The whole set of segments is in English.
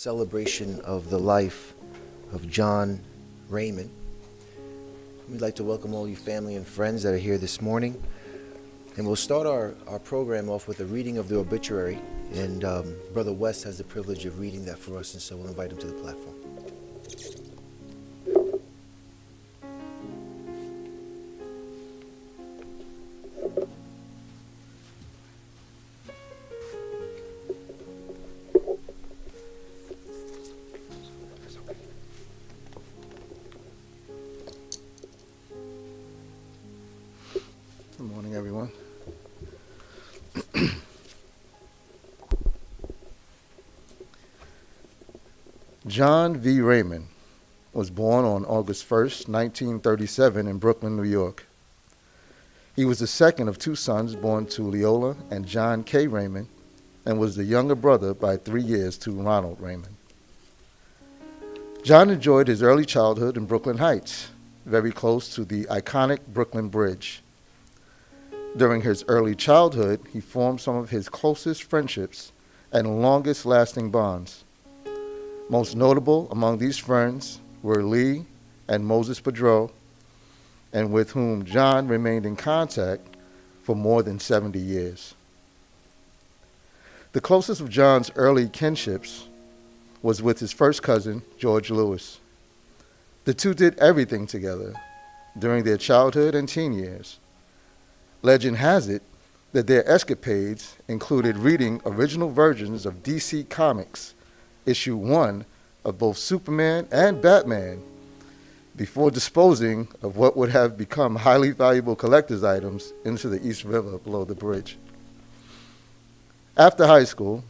celebration of the life of John Raymond. We'd like to welcome all you family and friends that are here this morning. And we'll start our program off with a reading of the obituary. And Brother West has the privilege of reading that for us, and so we'll invite him to the platform. Good morning, everyone. John V. Raymond was born on August 1st, 1937 in Brooklyn, New York. He was the second of two sons born to Leola and John K. Raymond and was the younger brother by 3 years to Ronald Raymond. John enjoyed his early childhood in Brooklyn Heights, very close to the iconic Brooklyn Bridge. During his early childhood, he formed some of his closest friendships and longest-lasting bonds. Most notable among these friends were Lee and Moses Pedro, and with whom John remained in contact for more than 70 years. The closest of John's early kinships was with his first cousin, George Lewis. The two did everything together during their childhood and teen years. Legend has it that their escapades included reading original versions of DC Comics, issue 1 of both Superman and Batman, before disposing of what would have become highly valuable collector's items into the East River below the bridge. After high school,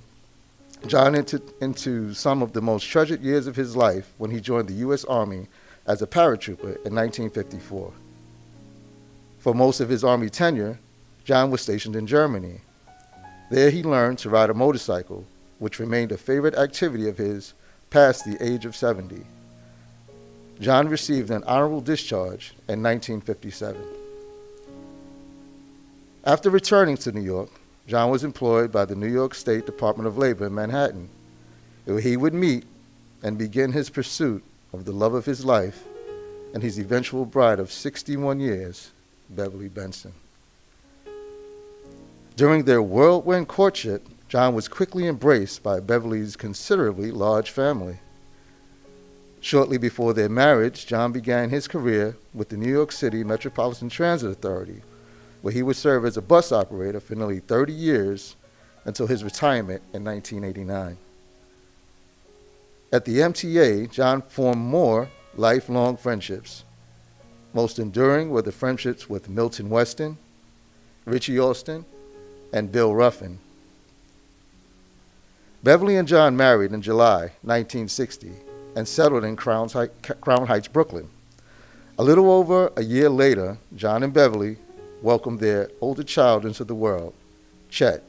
John entered into some of the most treasured years of his life when he joined the U.S. Army as a paratrooper in 1954. For most of his Army tenure, John was stationed in Germany. There he learned to ride a motorcycle, which remained a favorite activity of his past the age of 70. John received an honorable discharge in 1957. After returning to New York, John was employed by the New York State Department of Labor in Manhattan, where he would meet and begin his pursuit of the love of his life and his eventual bride of 61 years, Beverly Benson. During their whirlwind courtship, John was quickly embraced by Beverly's considerably large family. Shortly before their marriage, John began his career with the New York City Metropolitan Transit Authority, where he would serve as a bus operator for nearly 30 years until his retirement in 1989. At the MTA, John formed more lifelong friendships. Most enduring were the friendships with Milton Weston, Richie Austin, and Bill Ruffin. Beverly and John married in July 1960 and settled in Crown Heights, Brooklyn. A little over a year later, John and Beverly welcomed their older child into the world, Chet,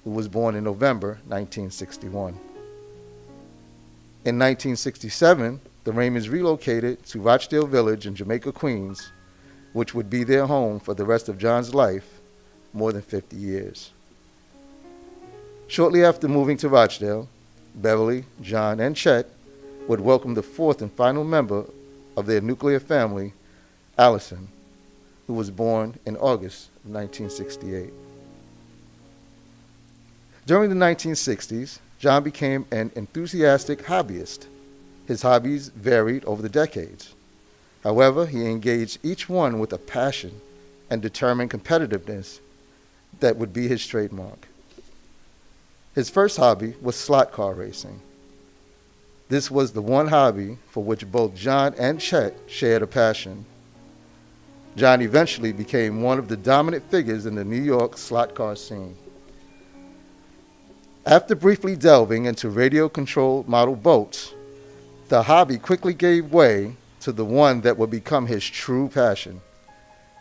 who was born in November 1961. In 1967, the Raymonds relocated to Rochdale Village in Jamaica, Queens, which would be their home for the rest of John's life, more than 50 years. Shortly after moving to Rochdale, Beverly, John, and Chet would welcome the fourth and final member of their nuclear family, Allison, who was born in August of 1968. During the 1960s, John became an enthusiastic hobbyist. His hobbies varied over the decades. However, he engaged each one with a passion and determined competitiveness that would be his trademark. His first hobby was slot car racing. This was the one hobby for which both John and Chet shared a passion. John eventually became one of the dominant figures in the New York slot car scene. After briefly delving into radio-controlled model boats, the hobby quickly gave way to the one that would become his true passion,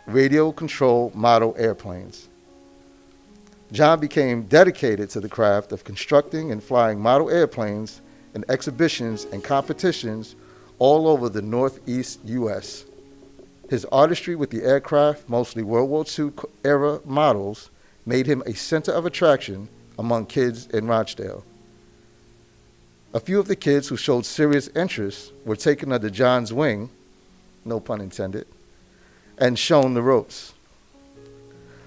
radio-controlled model airplanes. John became dedicated to the craft of constructing and flying model airplanes in exhibitions and competitions all over the Northeast U.S. His artistry with the aircraft, mostly World War II-era models, made him a center of attraction among kids in Rochdale. A few of the kids who showed serious interest were taken under John's wing, no pun intended, and shown the ropes.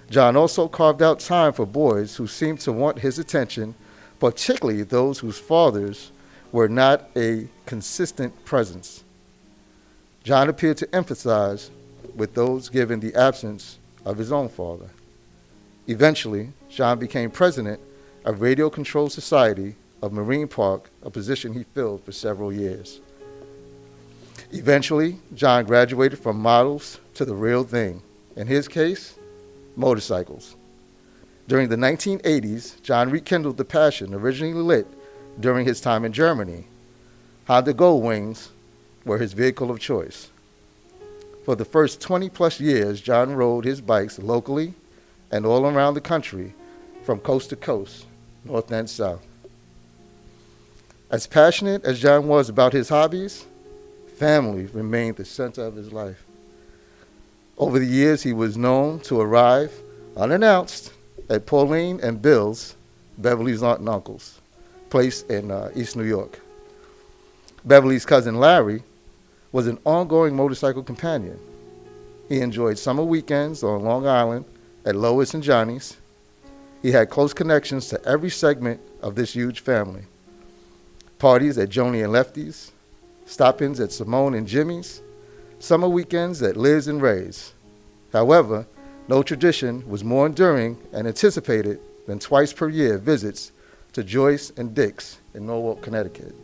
John also carved out time for boys who seemed to want his attention, particularly those whose fathers were not a consistent presence. John appeared to empathize with those given the absence of his own father. Eventually, John became president of Radio Control Society of Marine Park, a position he filled for several years. Eventually, John graduated from models to the real thing. In his case, motorcycles. During the 1980s, John rekindled the passion originally lit during his time in Germany. Honda Gold Wings were his vehicle of choice. For the first 20 plus years, John rode his bikes locally and all around the country, from coast to coast, north and south. As passionate as John was about his hobbies, family remained the center of his life. Over the years, he was known to arrive unannounced at Pauline and Bill's, Beverly's aunt and uncle's place in East New York. Beverly's cousin Larry was an ongoing motorcycle companion. He enjoyed summer weekends on Long Island at Lois and Johnny's. He had close connections to every segment of this huge family. Parties at Joni and Lefty's, stop-ins at Simone and Jimmy's, summer weekends at Liz and Ray's. However, no tradition was more enduring and anticipated than twice per year visits to Joyce and Dick's in Norwalk, Connecticut.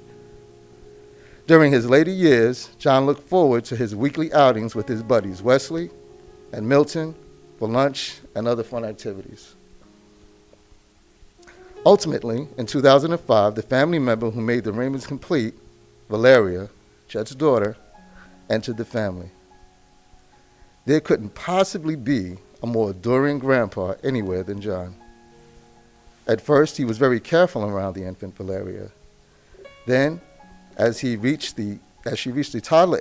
During his later years, John looked forward to his weekly outings with his buddies Wesley and Milton for lunch and other fun activities. Ultimately, in 2005, the family member who made the Raymonds complete, Valeria, Chet's daughter, entered the family. There couldn't possibly be a more adoring grandpa anywhere than John. At first, he was very careful around the infant Valeria. Then, as she reached the toddler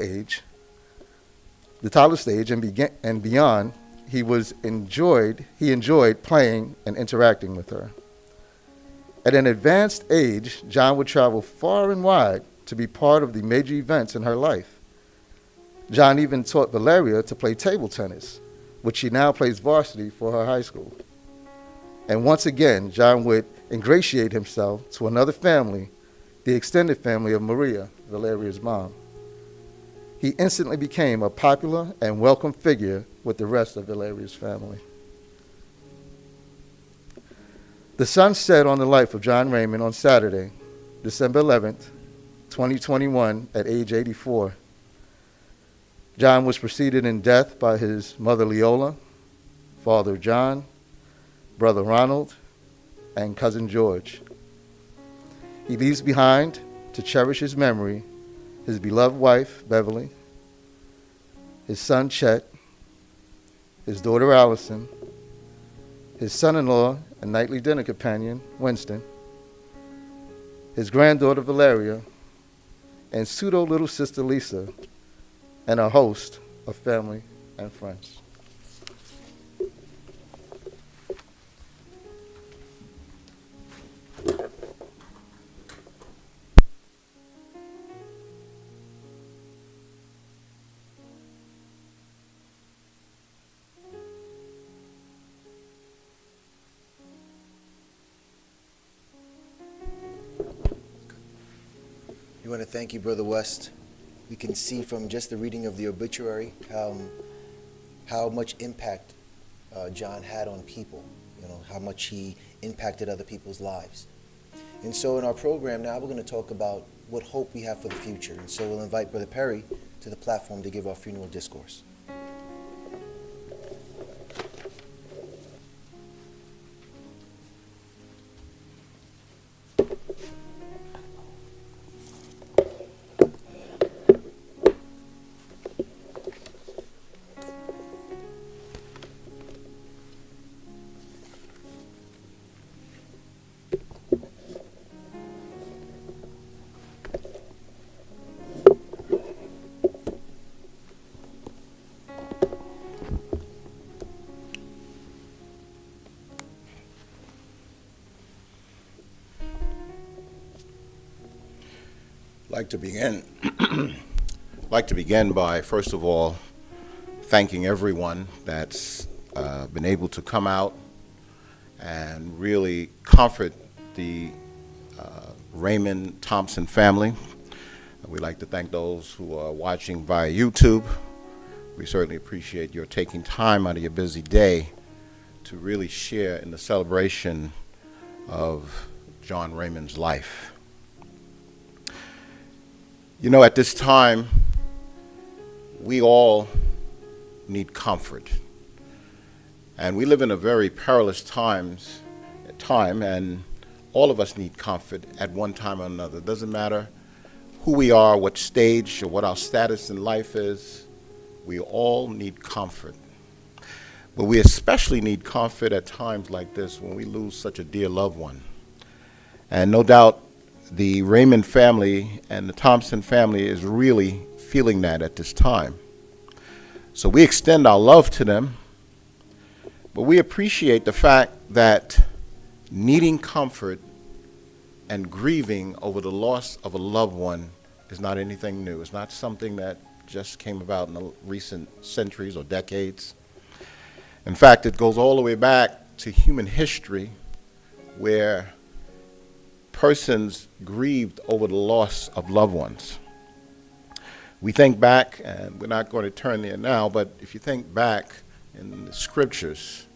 stage and beyond, he enjoyed playing and interacting with her. At an advanced age, John would travel far and wide to be part of the major events in her life. John even taught Valeria to play table tennis, which she now plays varsity for her high school. And once again, John would ingratiate himself to another family, the extended family of Maria, Valeria's mom. He instantly became a popular and welcome figure with the rest of Valeria's family. The sun set on the life of John Raymond on Saturday, December 11th, 2021, at age 84. John was preceded in death by his mother Leola, father John, brother Ronald, and cousin George. He leaves behind, to cherish his memory, his beloved wife, Beverly, his son Chet, his daughter Allison, his son-in-law and nightly dinner companion, Winston, his granddaughter Valeria, and pseudo little sister Lisa, and a host of family and friends. We want to thank you, Brother West. We can see from just the reading of the obituary how much impact John had on people, how much he impacted other people's lives. And so in our program now, we're going to talk about what hope we have for the future. And so we'll invite Brother Perry to the platform to give our funeral discourse. like to begin by, first of all, thanking everyone that's been able to come out and really comfort the Raymond Thompson family. We'd like to thank those who are watching via YouTube. We certainly appreciate your taking time out of your busy day to really share in the celebration of John Raymond's life. You know, at this time, we all need comfort. And we live in a very perilous time, and all of us need comfort at one time or another. It doesn't matter who we are, what stage, or what our status in life is. We all need comfort. But we especially need comfort at times like this when we lose such a dear loved one. And no doubt the Raymond family and the Thompson family is really feeling that at this time. So we extend our love to them, but we appreciate the fact that needing comfort and grieving over the loss of a loved one is not anything new. It's not something that just came about in the recent centuries or decades. In fact, it goes all the way back to human history, where persons grieved over the loss of loved ones. We think back, and we're not going to turn there now, but if you think back in the scriptures,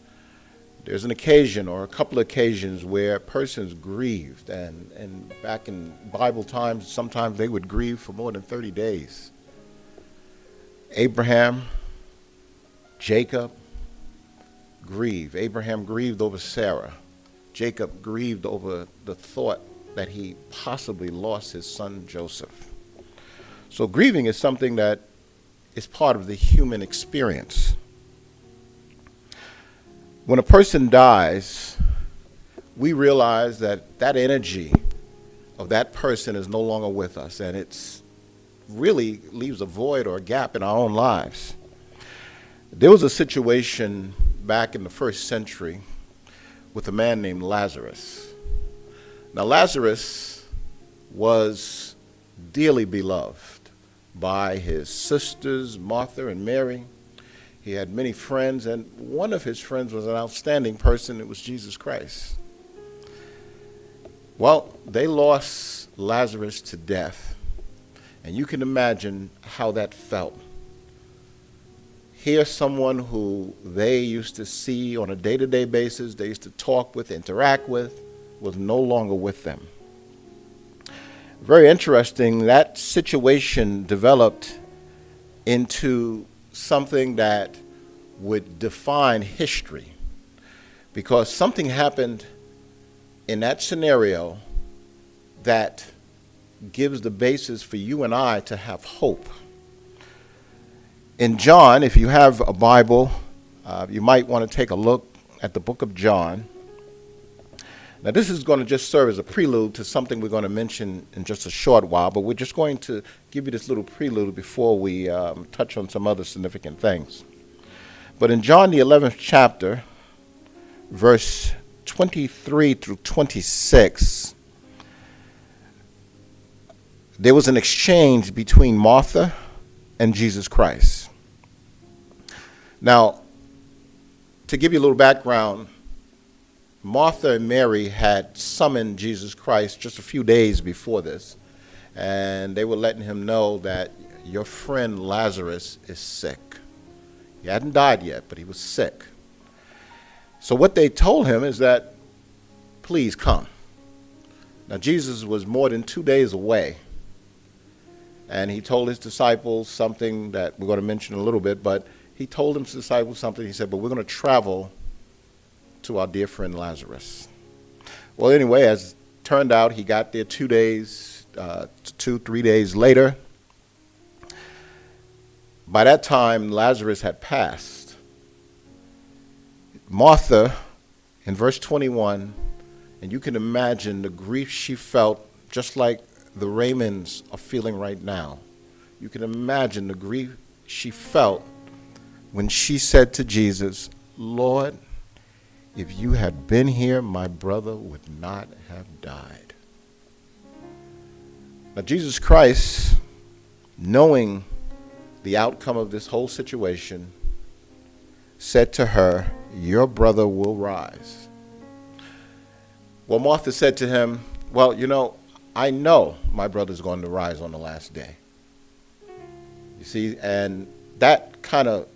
there's an occasion or a couple of occasions where persons grieved, and back in Bible times, sometimes they would grieve for more than 30 days. Abraham, Jacob grieved. Abraham grieved over Sarah. Jacob grieved over the thought that he possibly lost his son Joseph. So grieving is something that is part of the human experience. When a person dies, we realize that that energy of that person is no longer with us, and it's really leaves a void or a gap in our own lives. There was a situation back in the first century with a man named Lazarus. Now, Lazarus was dearly beloved by his sisters, Martha and Mary. He had many friends, and one of his friends was an outstanding person. It was Jesus Christ. Well, they lost Lazarus to death, and you can imagine how that felt. Here's someone who they used to see on a day-to-day basis, they used to talk with, interact with, was no longer with them. Very interesting, that situation developed into something that would define history, because something happened in that scenario that gives the basis for you and I to have hope. In John, if you have a Bible, you might want to take a look at the book of John. Now, this is going to just serve as a prelude to something we're going to mention in just a short while, but we're just going to give you this little prelude before we touch on some other significant things. But in John, the 11th chapter, verse 23 through 26, there was an exchange between Martha and Jesus Christ. Now, to give you a little background, Martha and Mary had summoned Jesus Christ just a few days before this, and they were letting him know that your friend Lazarus is sick. He hadn't died yet, but he was sick. So what they told him is that, please come. Now, Jesus was more than 2 days away, and he told his disciples something that we're going to mention in a little bit, but he told his disciples something. He said, but we're going to travel to our dear friend Lazarus. Well, anyway, as it turned out, he got there 2 days, 3 days later. By that time, Lazarus had passed. Martha, in verse 21, and you can imagine the grief she felt, just like the Raymonds are feeling right now. You can imagine the grief she felt when she said to Jesus, Lord, if you had been here, my brother would not have died. Now, Jesus Christ, knowing the outcome of this whole situation, said to her, "Your brother will rise." Well, Martha said to him, "Well, I know my brother's going to rise on the last day." You see, and that kind of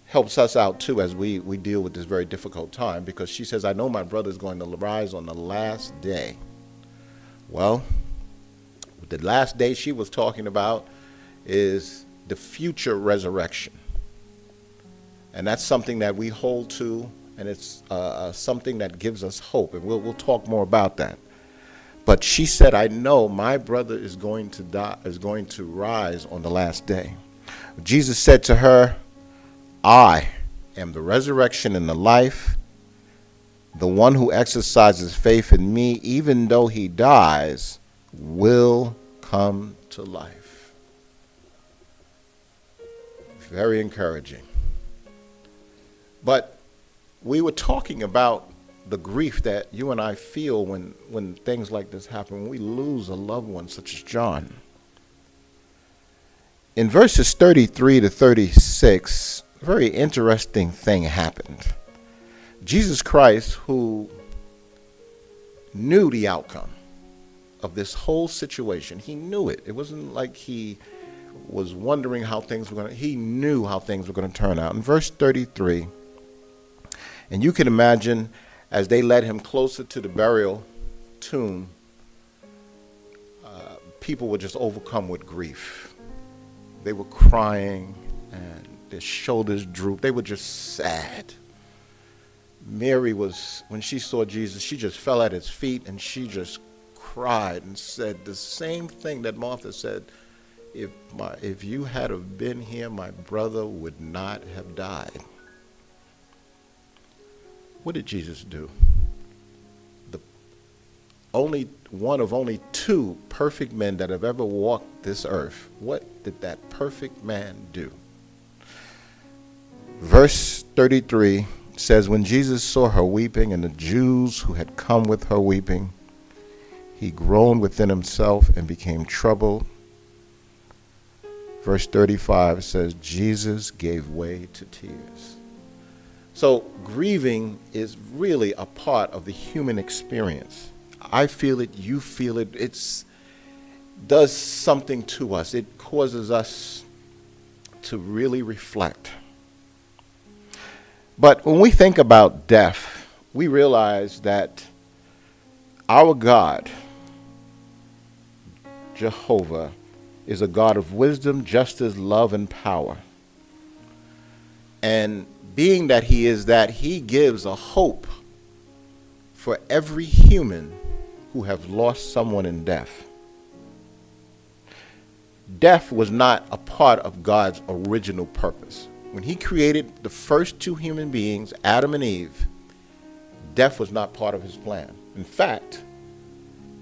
helps us out too as we deal with this very difficult time, because she says, "I know my brother's going to rise on the last day." Well, the last day she was talking about is the future resurrection. And that's something that we hold to, and it's something that gives us hope. And we'll talk more about that. But she said, "I know my brother is going to die, is going to rise on the last day." Jesus said to her, "I am the resurrection and the life. The one who exercises faith in me, even though he dies, will come to life." Very encouraging. But we were talking about the grief that you and I feel when things like this happen, when we lose a loved one such as John. In verses 33 to 36, a very interesting thing happened. Jesus Christ, who knew the outcome of this whole situation, he knew it. It wasn't like he was wondering how things were going to, he knew how things were going to turn out. In verse 33, and you can imagine as they led him closer to the burial tomb, people were just overcome with grief. They were crying and their shoulders drooped. They were just sad. Mary was, when she saw Jesus, she just fell at his feet and she just cried and said the same thing that Martha said, if you had have been here, my brother would not have died. What did Jesus do? The only one of only two perfect men that have ever walked this earth. What did that perfect man do? Verse 33 says, when Jesus saw her weeping and the Jews who had come with her weeping, he groaned within himself and became troubled. Verse 35 says, Jesus gave way to tears. So grieving is really a part of the human experience. I feel it, you feel it. It does something to us. It causes us to really reflect. But when we think about death, we realize that our God, Jehovah, is a God of wisdom, justice, love, and power. And being that he is that, he gives a hope for every human who have lost someone in death. Death was not a part of God's original purpose. When he created the first two human beings, Adam and Eve, death was not part of his plan. In fact,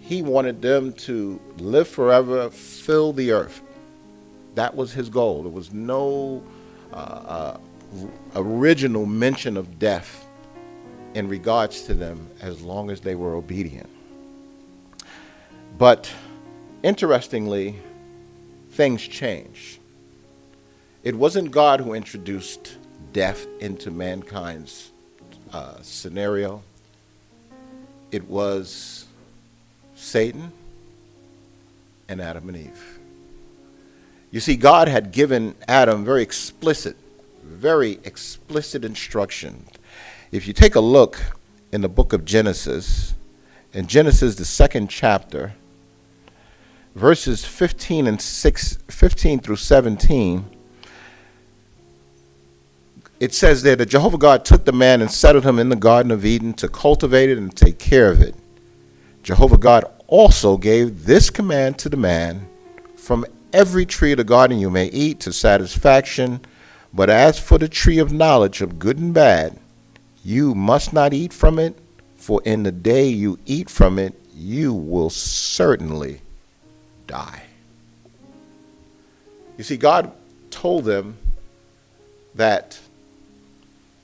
he wanted them to live forever, fill the earth. That was his goal. There was no original mention of death in regards to them as long as they were obedient. But interestingly, things changed. It wasn't God who introduced death into mankind's scenario. It was Satan and Adam and Eve. You see, God had given Adam very explicit instruction. If you take a look in the book of Genesis, in Genesis, the 2nd chapter, verses 15 through 17, it says there that Jehovah God took the man and settled him in the Garden of Eden to cultivate it and take care of it. Jehovah God also gave this command to the man, from every tree of the garden you may eat to satisfaction, but as for the tree of knowledge of good and bad, you must not eat from it, for in the day you eat from it, you will certainly die. You see, God told them that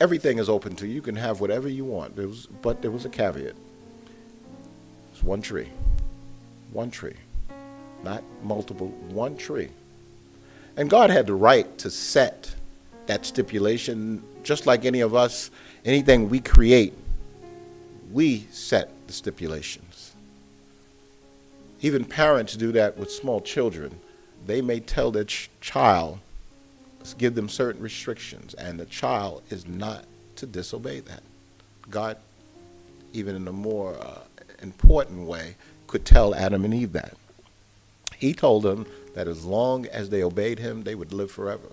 everything is open to you. You can have whatever you want. But there was a caveat. It's one tree. One tree. not multiple, one tree. And God had the right to set that stipulation, just like any of us, anything we create, we set the stipulations. Even parents do that with small children. They may tell their child, give them certain restrictions, and the child is not to disobey that. God, even in a more important way, could tell Adam and Eve that. He told them that as long as they obeyed him, they would live forever.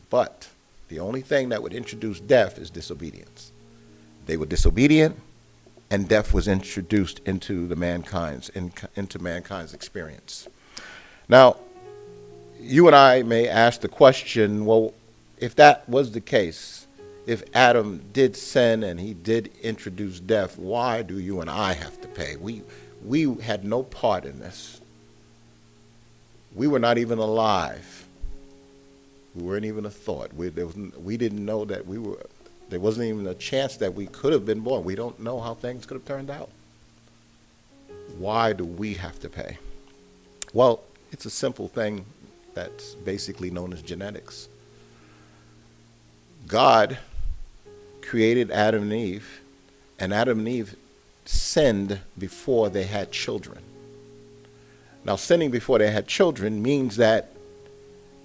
But the only thing that would introduce death is disobedience. They were disobedient, and death was introduced into mankind's experience. Now, you and I may ask the question, well, if that was the case, if Adam did sin and he did introduce death, why do you and I have to pay? We had no part in this. We were not even alive. We weren't even a thought. We didn't know that there wasn't even a chance that we could have been born. We don't know how things could have turned out. Why do we have to pay? Well, it's a simple thing that's basically known as genetics. God created Adam and Eve, and Adam and Eve sinned before they had children. Now, sinning before they had children means that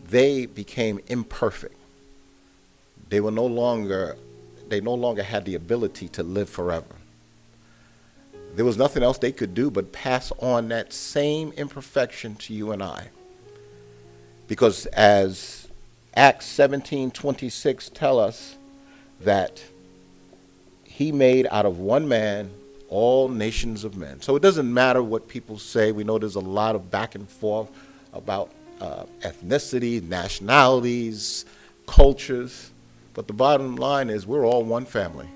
they became imperfect. They no longer had the ability to live forever. There was nothing else they could do but pass on that same imperfection to you and I. Because as Acts 17:26 tell us that he made out of one man all nations of men. So it doesn't matter what people say. We know there's a lot of back and forth about ethnicity, nationalities, cultures. But the bottom line is we're all one family.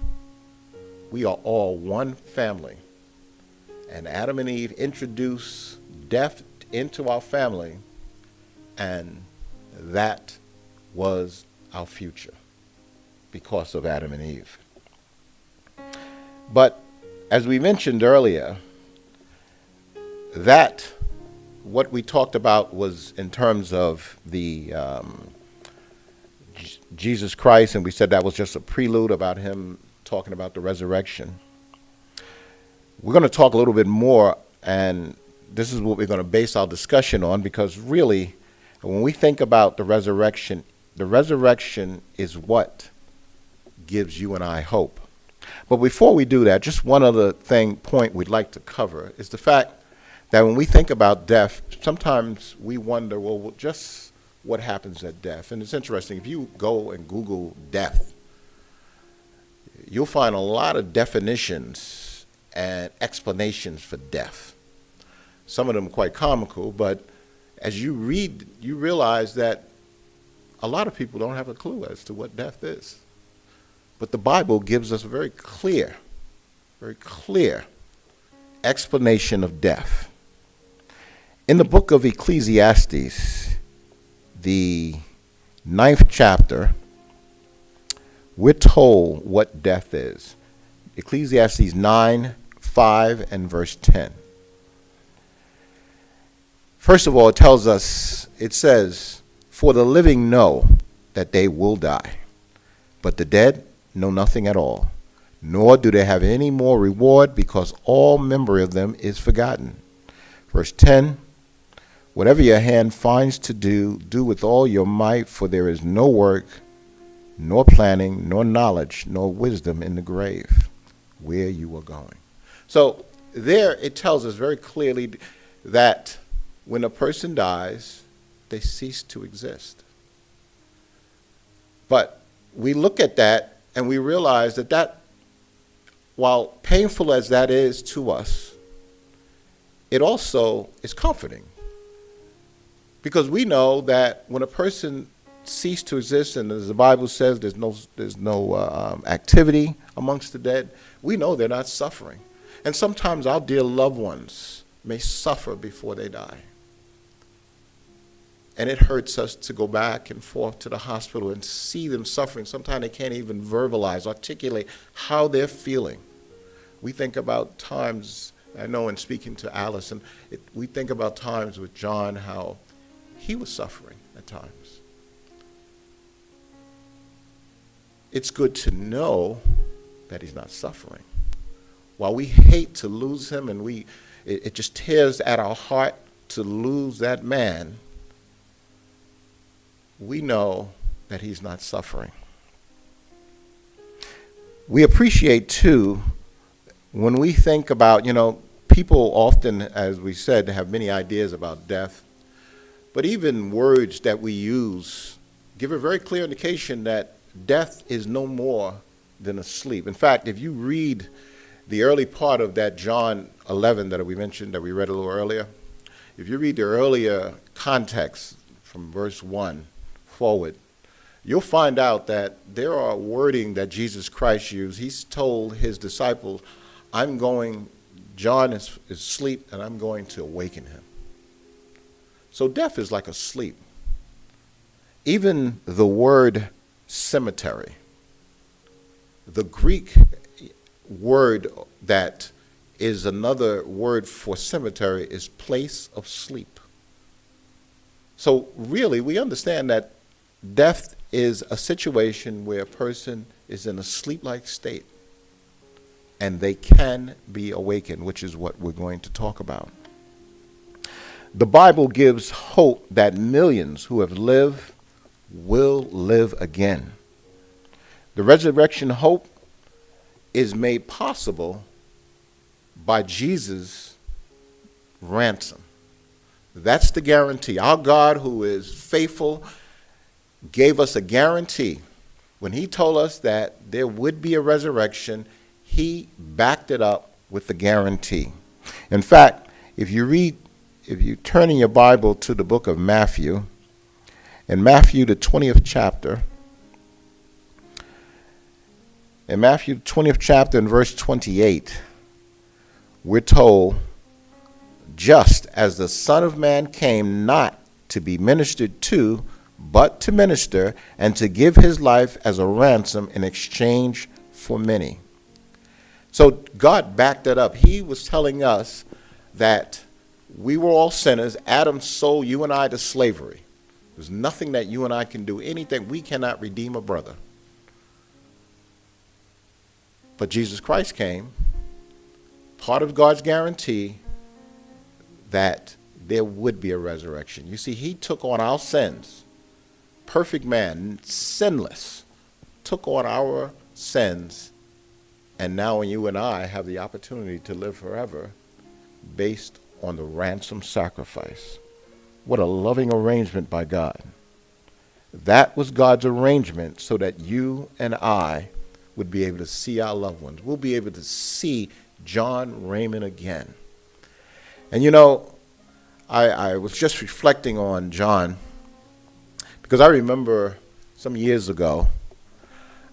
We are all one family. And Adam and Eve introduced death into our family, and that was our future because of Adam and Eve. But as we mentioned earlier, that what we talked about was in terms of the Jesus Christ, and we said that was just a prelude about him talking about the resurrection. We're going to talk a little bit more, and this is what we're going to base our discussion on, because really, when we think about the resurrection is what gives you and I hope. But before we do that, just one other point we'd like to cover is the fact that when we think about death, sometimes we wonder, well, just what happens at death? And it's interesting, if you go and Google death, you'll find a lot of definitions and explanations for death. Some of them are quite comical, but as you read, you realize that a lot of people don't have a clue as to what death is. But the Bible gives us a very clear explanation of death. In the book of Ecclesiastes, the 9th chapter, we're told what death is. Ecclesiastes 9:5 and verse 10. First of all, it says, "For the living know that they will die, but the dead know nothing at all, nor do they have any more reward, because all memory of them is forgotten." Verse 10, "Whatever your hand finds to do, do with all your might, for there is no work, nor planning, nor knowledge, nor wisdom in the grave, where you are going." So there it tells us very clearly that when a person dies, they cease to exist. But we look at that and we realize that while painful as that is to us, it also is comforting. Because we know that when a person ceases to exist, and as the Bible says, there's no activity amongst the dead, we know they're not suffering. And sometimes our dear loved ones may suffer before they die. And it hurts us to go back and forth to the hospital and see them suffering. Sometimes they can't even verbalize, articulate how they're feeling. We think about times I know in speaking to Allison, we think about times with John how he was suffering at times. It's good to know that he's not suffering. While we hate to lose him, and it just tears at our heart to lose that man, we know that he's not suffering. We appreciate, too, when we think about, people often, as we said, have many ideas about death, but even words that we use give a very clear indication that death is no more than a sleep. In fact, if you read the early part of that John 11 that we mentioned, that we read a little earlier, if you read the earlier context from verse 1 forward, you'll find out that there are wording that Jesus Christ used. He's told his disciples, John is asleep, and I'm going to awaken him. So death is like a sleep. Even the word cemetery, the Greek word that is another word for cemetery, is place of sleep. So really, we understand that death is a situation where a person is in a sleep-like state and they can be awakened, which is what we're going to talk about. The Bible gives hope that millions who have lived will live again. The resurrection hope is made possible by Jesus' ransom. That's the guarantee. Our God, who is faithful, gave us a guarantee. When he told us that there would be a resurrection, he backed it up with the guarantee. In fact, if you turn in your Bible to the book of Matthew, in Matthew the 20th chapter, in Matthew 20th chapter in verse 28, we're told, just as the Son of Man came not to be ministered to, but to minister and to give his life as a ransom in exchange for many. So God backed it up. He was telling us that we were all sinners. Adam sold you and I to slavery. There's nothing that you and I can do, anything. We cannot redeem a brother. But Jesus Christ came, part of God's guarantee that there would be a resurrection. You see, he took on our sins. Perfect man, sinless, took on our sins. And now you and I have the opportunity to live forever based on the ransom sacrifice. What a loving arrangement by God. That was God's arrangement so that you and I would be able to see our loved ones. We'll be able to see John Raymond again. And I was just reflecting on John because I remember some years ago,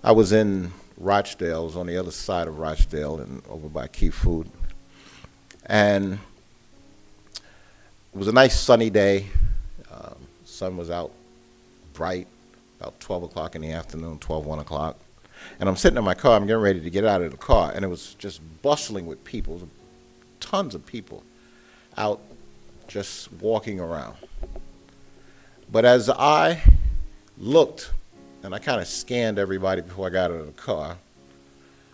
I was in Rochdale. I was on the other side of Rochdale and over by Key Food. And it was a nice sunny day. Sun was out bright, about 12 o'clock in the afternoon, 1 o'clock. And I'm sitting in my car. I'm getting ready to get out of the car. And it was just bustling with people, tons of people out just walking around. But as I looked, and I kind of scanned everybody before I got out of the car,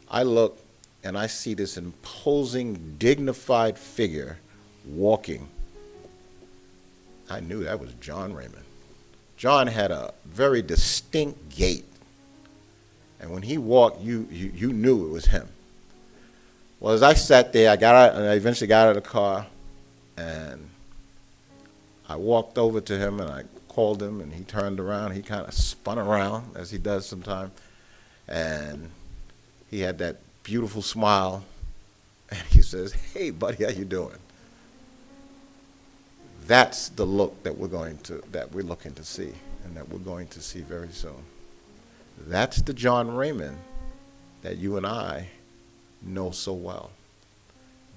I looked and I see this imposing, dignified figure walking. I knew that was John Raymond. John had a very distinct gait. And when he walked, you knew it was him. Well, as I sat there, I got out, and I eventually got out of the car, and I walked over to him, and I called him, and he turned around. He kind of spun around, as he does sometimes, and he had that beautiful smile, and he says, "Hey, buddy, how you doing?" That's the look that we're looking to see, and that we're going to see very soon. That's the John Raymond that you and I know so well.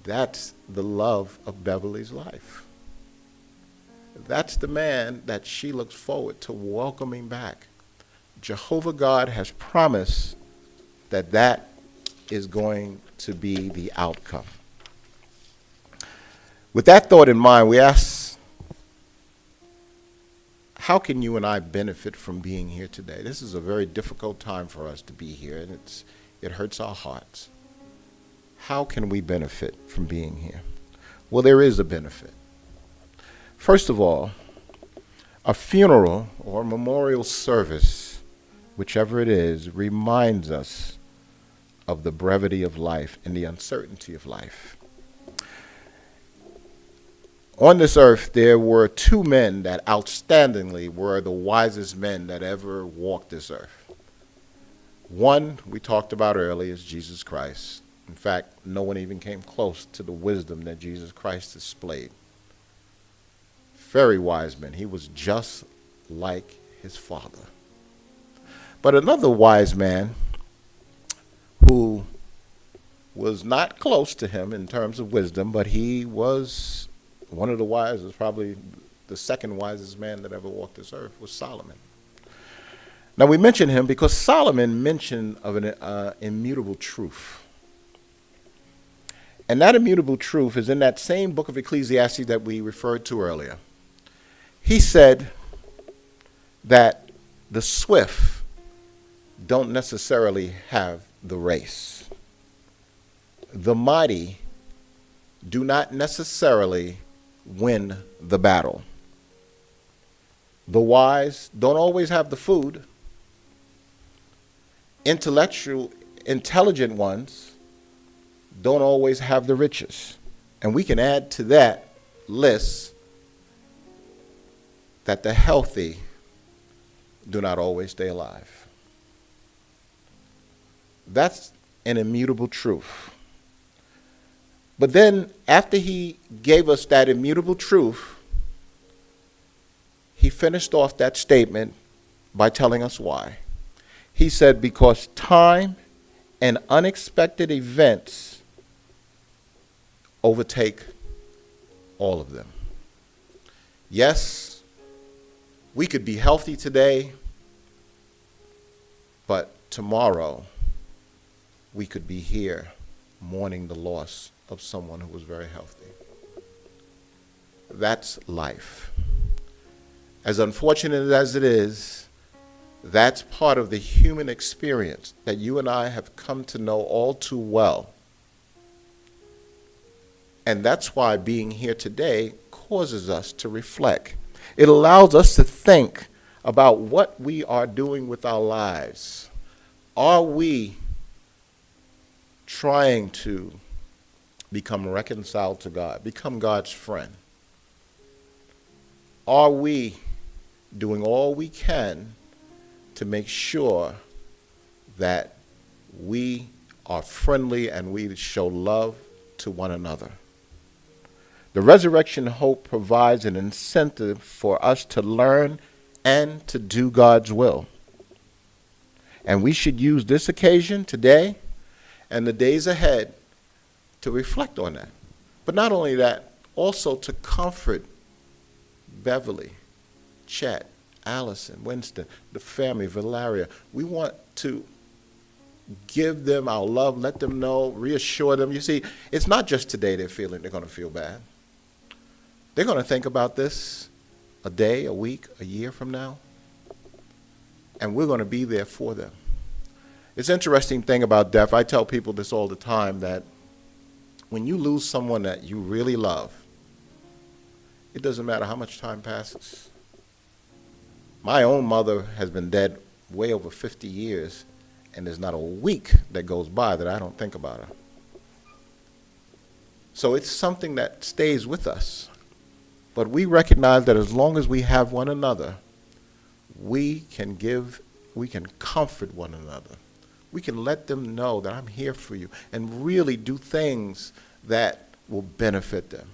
That's the love of Beverly's life. That's the man that she looks forward to welcoming back. Jehovah God has promised that is going to be the outcome. With that thought in mind, we ask, how can you and I benefit from being here today? This is a very difficult time for us to be here, and it hurts our hearts. How can we benefit from being here? Well, there is a benefit. First of all, a funeral or memorial service, whichever it is, reminds us of the brevity of life and the uncertainty of life. On this earth, there were two men that outstandingly were the wisest men that ever walked this earth. One we talked about earlier is Jesus Christ. In fact, no one even came close to the wisdom that Jesus Christ displayed. Very wise man. He was just like his father. But another wise man who was not close to him in terms of wisdom, but he was one of the wisest, probably the second wisest man that ever walked this earth, was Solomon. Now we mention him because Solomon mentioned of an immutable truth. And that immutable truth is in that same book of Ecclesiastes that we referred to earlier. He said that the swift don't necessarily have the race. The mighty do not necessarily win the battle. The wise don't always have the food. Intelligent ones don't always have the riches. And we can add to that list that the healthy do not always stay alive. That's an immutable truth. But then after he gave us that immutable truth, he finished off that statement by telling us why. He said, because time and unexpected events overtake all of them. Yes, we could be healthy today, but tomorrow we could be here mourning the loss of someone who was very healthy. That's life. As unfortunate as it is, that's part of the human experience that you and I have come to know all too well. And that's why being here today causes us to reflect. It allows us to think about what we are doing with our lives. Are we trying to become reconciled to God, become God's friend? Are we doing all we can to make sure that we are friendly and we show love to one another? The resurrection hope provides an incentive for us to learn and to do God's will. And we should use this occasion today and the days ahead to reflect on that. But not only that, also to comfort Beverly, Chet, Allison, Winston, the family, Valeria. We want to give them our love, let them know, reassure them. You see, it's not just today they're going to feel bad. They're going to think about this a day, a week, a year from now, and we're going to be there for them. It's an interesting thing about death. I tell people this all the time, that when you lose someone that you really love, it doesn't matter how much time passes. My own mother has been dead way over 50 years, and there's not a week that goes by that I don't think about her. So it's something that stays with us. But we recognize that as long as we have one another, we can comfort one another. We can let them know that I'm here for you and really do things that will benefit them.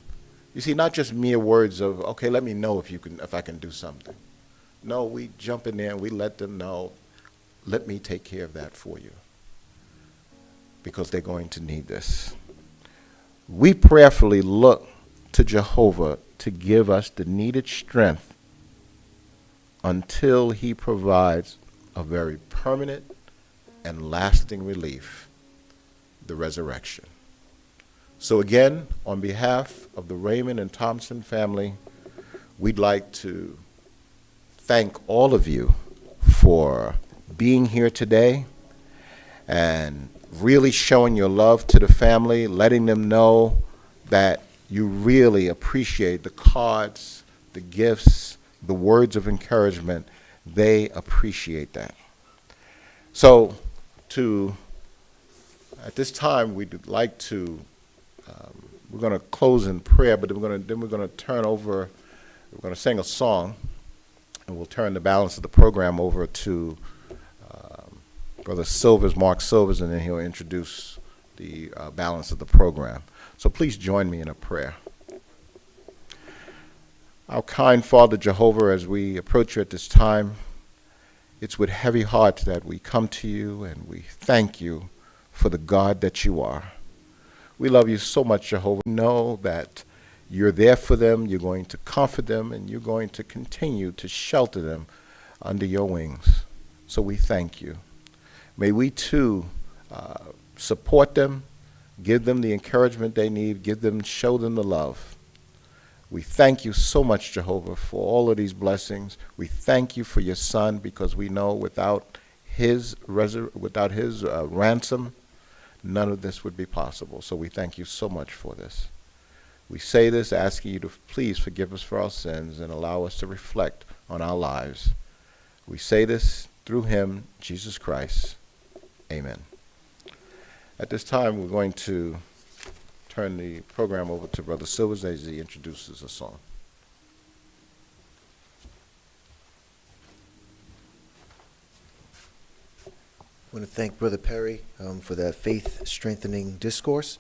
You see, not just mere words of, okay, let me know if I can do something. No, we jump in there and we let them know, let me take care of that for you, because they're going to need this. We prayerfully look to Jehovah to give us the needed strength until he provides a very permanent and lasting relief, the resurrection. So again, on behalf of the Raymond and Thompson family, we'd like to thank all of you for being here today and really showing your love to the family, letting them know that you really appreciate the cards, the gifts, the words of encouragement. They appreciate that. So at this time, we'd like to, we're going to close in prayer, but then we're going to turn over, we're going to sing a song, and we'll turn the balance of the program over to Brother Silvers, Mark Silvers, and then he'll introduce the balance of the program. So please join me in a prayer. Our kind Father Jehovah, as we approach you at this time, it's with heavy hearts that we come to you and we thank you for the God that you are. We love you so much, Jehovah. We know that you're there for them, you're going to comfort them, and you're going to continue to shelter them under your wings. So we thank you. May we too support them, give them the encouragement they need, show them the love. We thank you so much, Jehovah, for all of these blessings. We thank you for your Son, because we know without his ransom, none of this would be possible. So we thank you so much for this. We say this asking you to please forgive us for our sins and allow us to reflect on our lives. We say this through him, Jesus Christ. Amen. At this time, we're going to turn the program over to Brother Silvers as he introduces a song. I want to thank Brother Perry for that faith-strengthening discourse.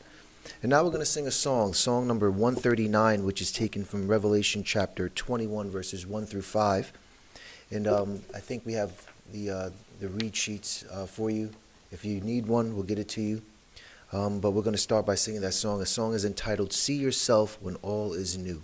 And now we're going to sing a song number 139, which is taken from Revelation chapter 21, verses 1 through 5. And I think we have the read sheets for you. If you need one, we'll get it to you. But we're going to start by singing that song. The song is entitled, See Yourself When All Is New.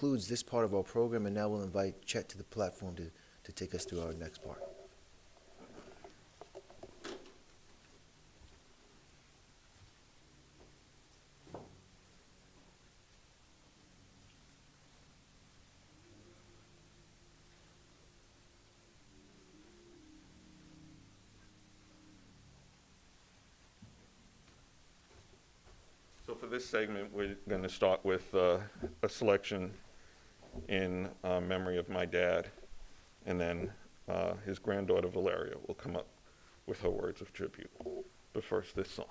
concludes this part of our program, and now we'll invite Chet to the platform to take us through our next part. So for this segment, we're going to start with a selection in memory of my dad, and then his granddaughter Valeria will come up with her words of tribute. But first, this song.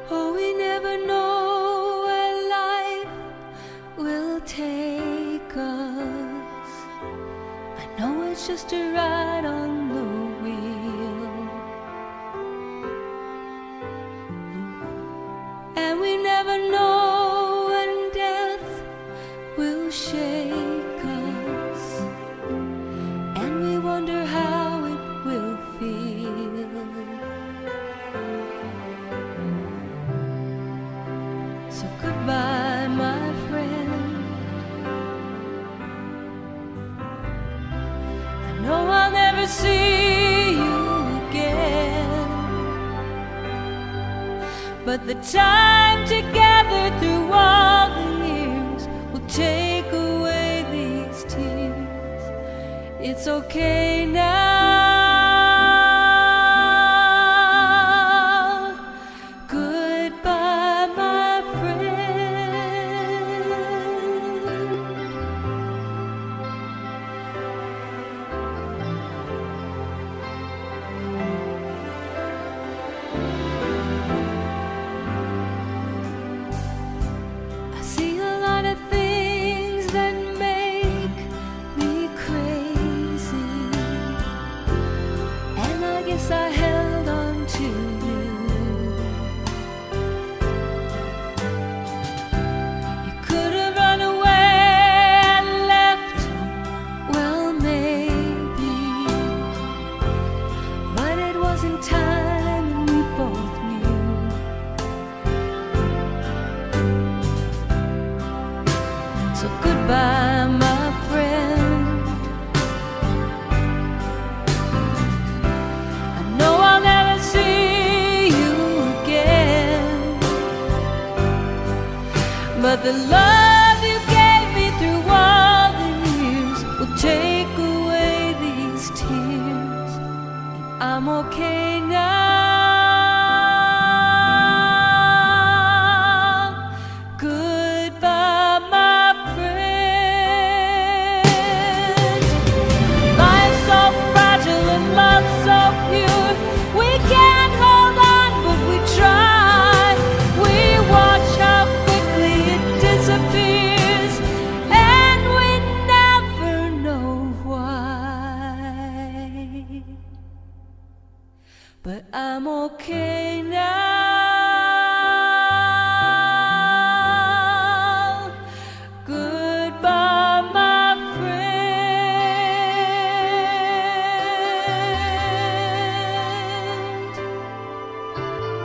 Oh, we never know where life will take us. I know it's just a ride on the wheel, and we never know when death will shake us, and we wonder how it will feel. So goodbye, my friend. I know I'll never see you again, but the time together through all the years will take away these tears. It's okay now. Goodbye, my friend. I see a lot of things that make me crazy, and I guess I held on to you. You could have run away and left, well, maybe, but it wasn't time, and we both knew. So goodbye, my friend. I know I'll never see you again, but the love you gave me through all the years will take away these tears. I'm okay now. Goodbye, my friend. Life's so fragile and love so pure. We can't hold on, but we try. We watch how quickly it disappears, and we never know why. But I'm okay now. Goodbye, my friend.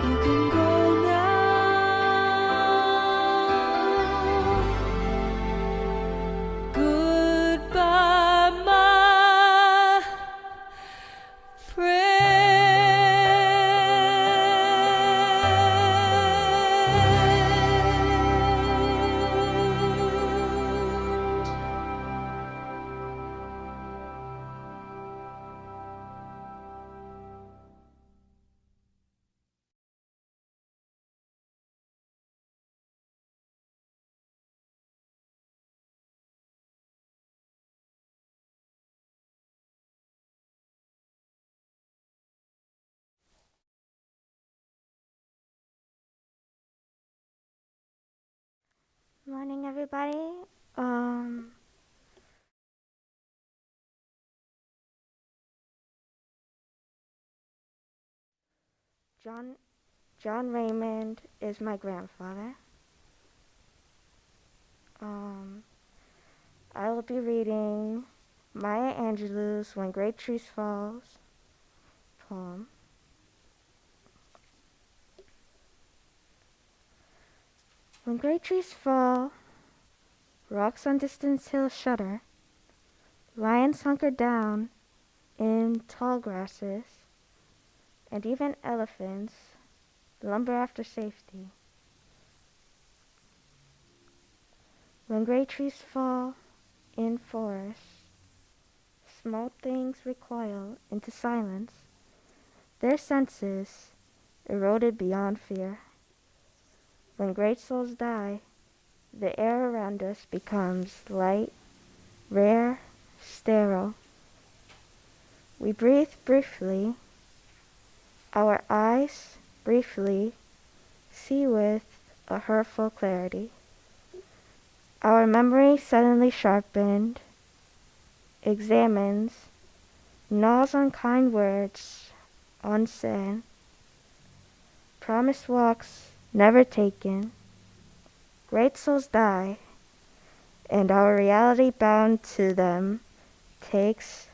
You can go now. Goodbye, my friend. Morning, everybody. John John Raymond is my grandfather. I will be reading Maya Angelou's When Great Trees Fall poem. When great trees fall, rocks on distant hills shudder, lions hunker down in tall grasses, and even elephants lumber after safety. When great trees fall in forests, small things recoil into silence, their senses eroded beyond fear. When great souls die, the air around us becomes light, rare, sterile. We breathe briefly, our eyes briefly see with a hurtful clarity. Our memory suddenly sharpened, examines, gnaws on kind words unsaid, promised walks never taken. Great souls die, and our reality bound to them takes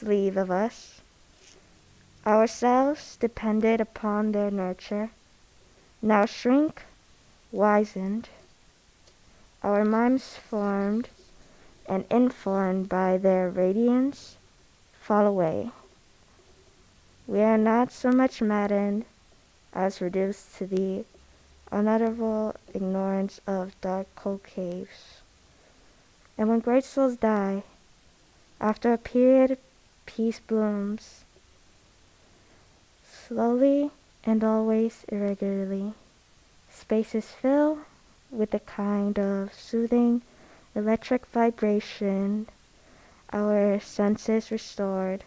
leave of us. Ourselves depended upon their nurture, now shrink, wizened. Our minds formed and informed by their radiance fall away. We are not so much maddened as reduced to the unutterable ignorance of dark cold caves. And when great souls die, after a period peace blooms, slowly and always irregularly. Spaces fill with a kind of soothing electric vibration, our senses restored,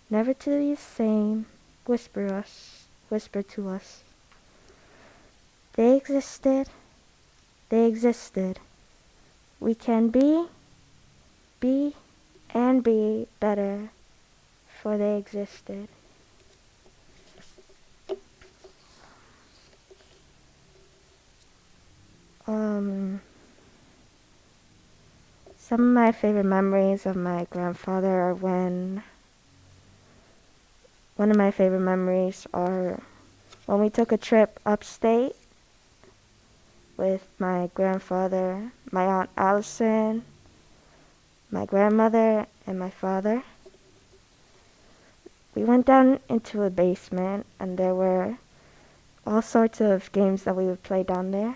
never to be the same, whisper to us. They existed. We can be, and be better, for they existed. Some of my favorite memories of my grandfather are one of my favorite memories are when we took a trip upstate with my grandfather, my Aunt Allison, my grandmother, and my father. We went down into a basement, and there were all sorts of games that we would play down there.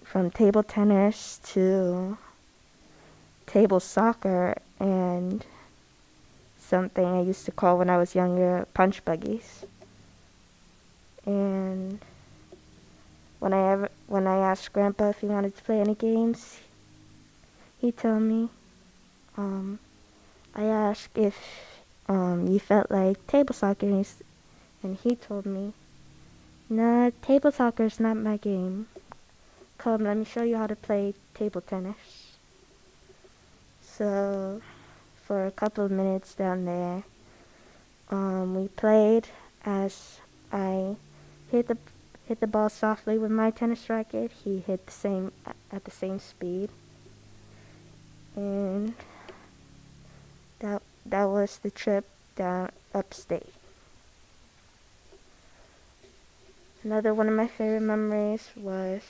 From table tennis to table soccer and something I used to call when I was younger punch buggies. And when I asked Grandpa if he wanted to play any games, he told me. I asked if you felt like table soccer, and he told me, "Nah, table soccer's not my game. Come, let me show you how to play table tennis." So, for a couple of minutes down there, we played as I hit the ball softly with my tennis racket. He hit at the same speed, and that was the trip down upstate. Another one of my favorite memories was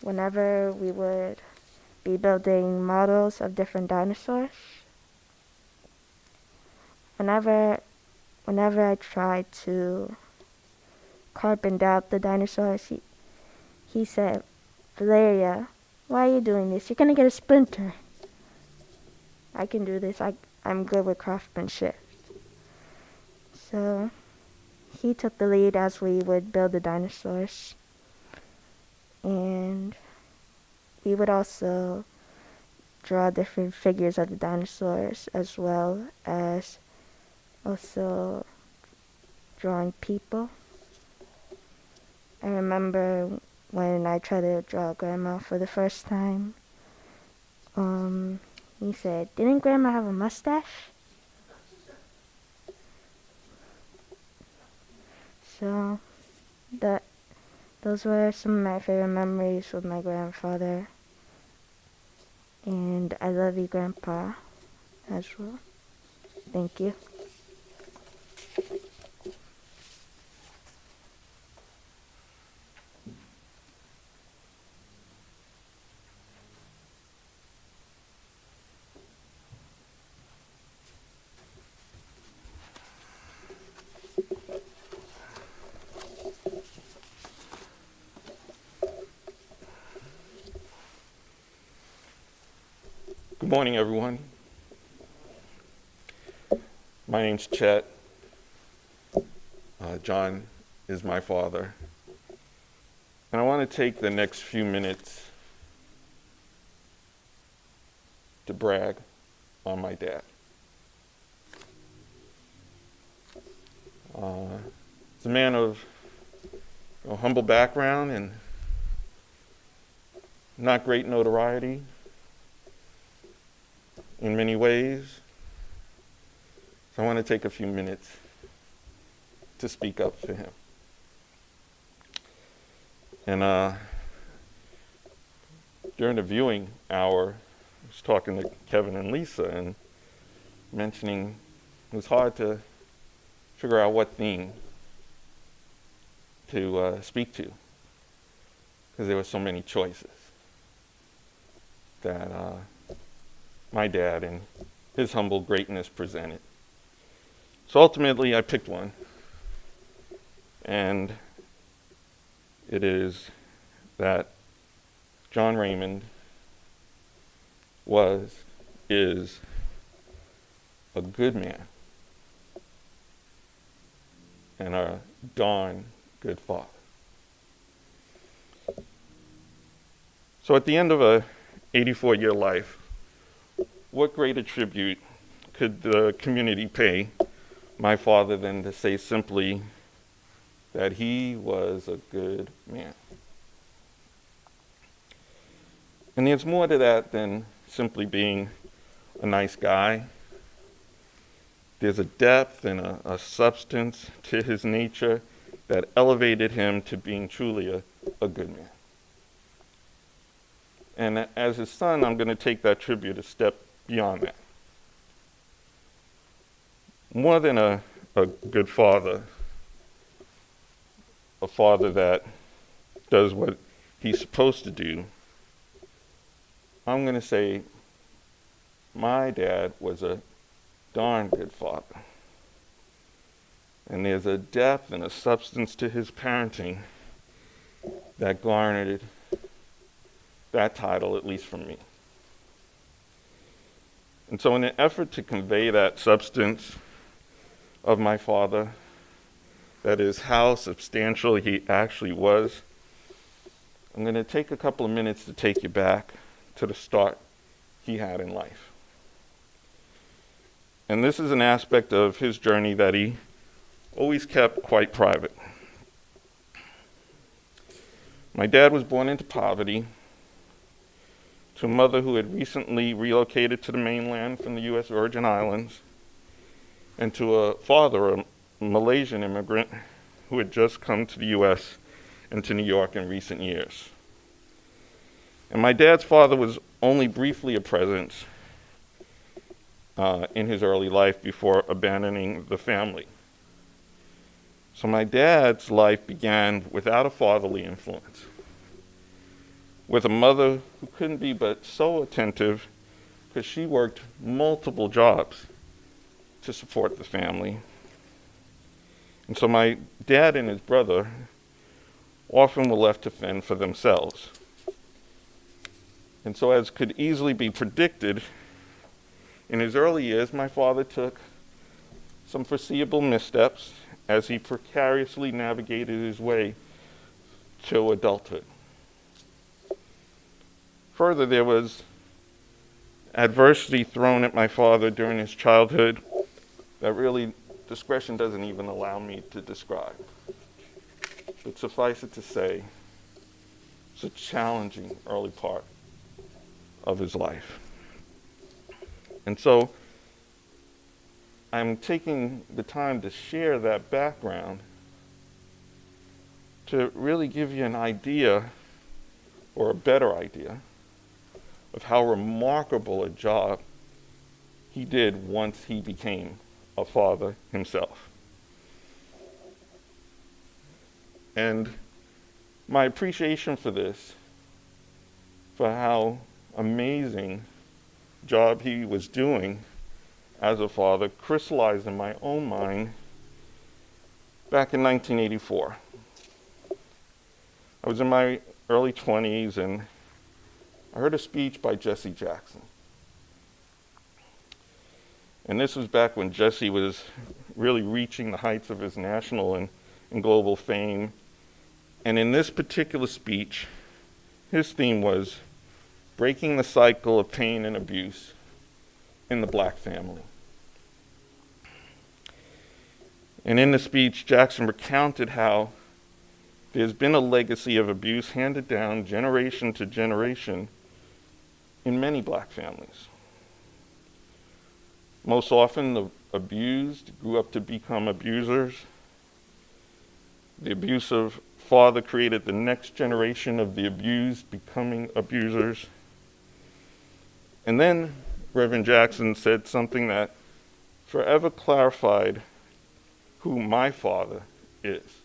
whenever we would be building models of different dinosaurs. Whenever I tried to carpent out the dinosaurs, he said, "Valeria, why are you doing this? You're gonna get a splinter." I can do this. I'm good with craftsmanship. So he took the lead as we would build the dinosaurs. And we would also draw different figures of the dinosaurs, as well as also drawing people. I remember when I tried to draw Grandma for the first time, he said, "Didn't Grandma have a mustache?" So that those were some of my favorite memories with my grandfather. And I love you, Grandpa, as well. Thank you. Good morning, everyone. My name's Chet. John is my father. And I want to take the next few minutes to brag on my dad. He's a man of a humble background and not great notoriety in many ways. So I want to take a few minutes to speak up for him. And during the viewing hour, I was talking to Kevin and Lisa and mentioning it was hard to figure out what theme to speak to because there were so many choices that my dad and his humble greatness presented. So ultimately, I picked one, and it is that John Raymond is a good man and a darn good father. So at the end of a 84-year life, what greater tribute could the community pay my father than to say simply that he was a good man? And there's more to that than simply being a nice guy. There's a depth and a substance to his nature that elevated him to being truly a good man. And as his son, I'm going to take that tribute a step beyond that. More than a good father, a father that does what he's supposed to do, I'm going to say my dad was a darn good father. And there's a depth and a substance to his parenting that garnered that title, at least from me. And so in an effort to convey that substance of my father, that is how substantial he actually was, I'm going to take a couple of minutes to take you back to the start he had in life. And this is an aspect of his journey that he always kept quite private. My dad was born into poverty to a mother who had recently relocated to the mainland from the U.S. Virgin Islands, and to a father, a Malaysian immigrant, who had just come to the U.S. and to New York in recent years. And my dad's father was only briefly a presence in his early life before abandoning the family. So my dad's life began without a fatherly influence, with a mother who couldn't be but so attentive because she worked multiple jobs to support the family. And so my dad and his brother often were left to fend for themselves. And so, as could easily be predicted, in his early years, my father took some foreseeable missteps as he precariously navigated his way to adulthood. Further, there was adversity thrown at my father during his childhood that really discretion doesn't even allow me to describe. But suffice it to say, it's a challenging early part of his life. And so I'm taking the time to share that background to really give you an idea, or a better idea, of how remarkable a job he did once he became a father himself. And my appreciation for this, for how amazing job he was doing as a father, crystallized in my own mind back in 1984. I was in my early 20s, and I heard a speech by Jesse Jackson. And this was back when Jesse was really reaching the heights of his national and global fame. And in this particular speech, his theme was breaking the cycle of pain and abuse in the black family. And in the speech, Jackson recounted how there's been a legacy of abuse handed down generation to generation in many black families. Most often, the abused grew up to become abusers. The abusive father created the next generation of the abused becoming abusers. And then Reverend Jackson said something that forever clarified who my father is.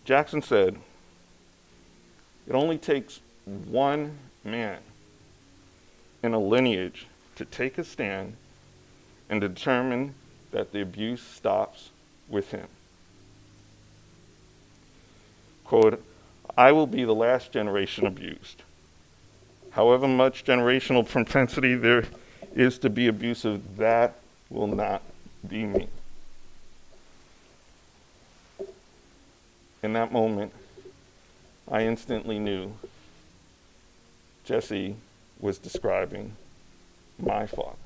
Jackson said, "It only takes one man in a lineage to take a stand and determine that the abuse stops with him." Quote, "I will be the last generation abused. However much generational propensity there is to be abusive, that will not be me." In that moment, I instantly knew Jesse was describing my father.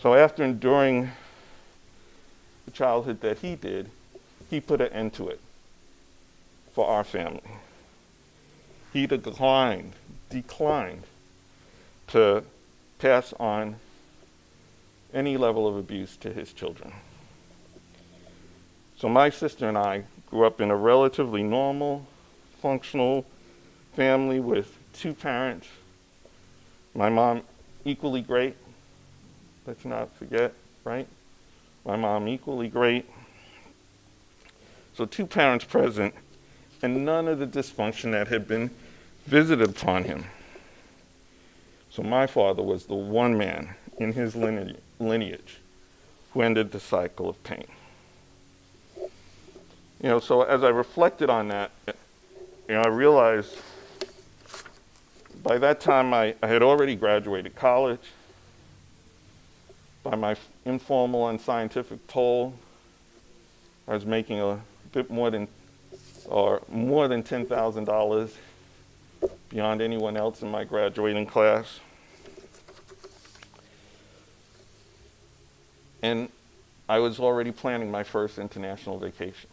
So after enduring the childhood that he did, he put an end to it for our family. He declined to pass on any level of abuse to his children. So my sister and I grew up in a relatively normal, functional family with two parents. My mom, equally great. Let's not forget, right? My mom, equally great. So two parents present, and none of the dysfunction that had been visited upon him. So my father was the one man in his lineage who ended the cycle of pain. So as I reflected on that, I realized by that time I had already graduated college. By my informal and scientific poll, I was making a bit more than $10,000 beyond anyone else in my graduating class. And I was already planning my first international vacation.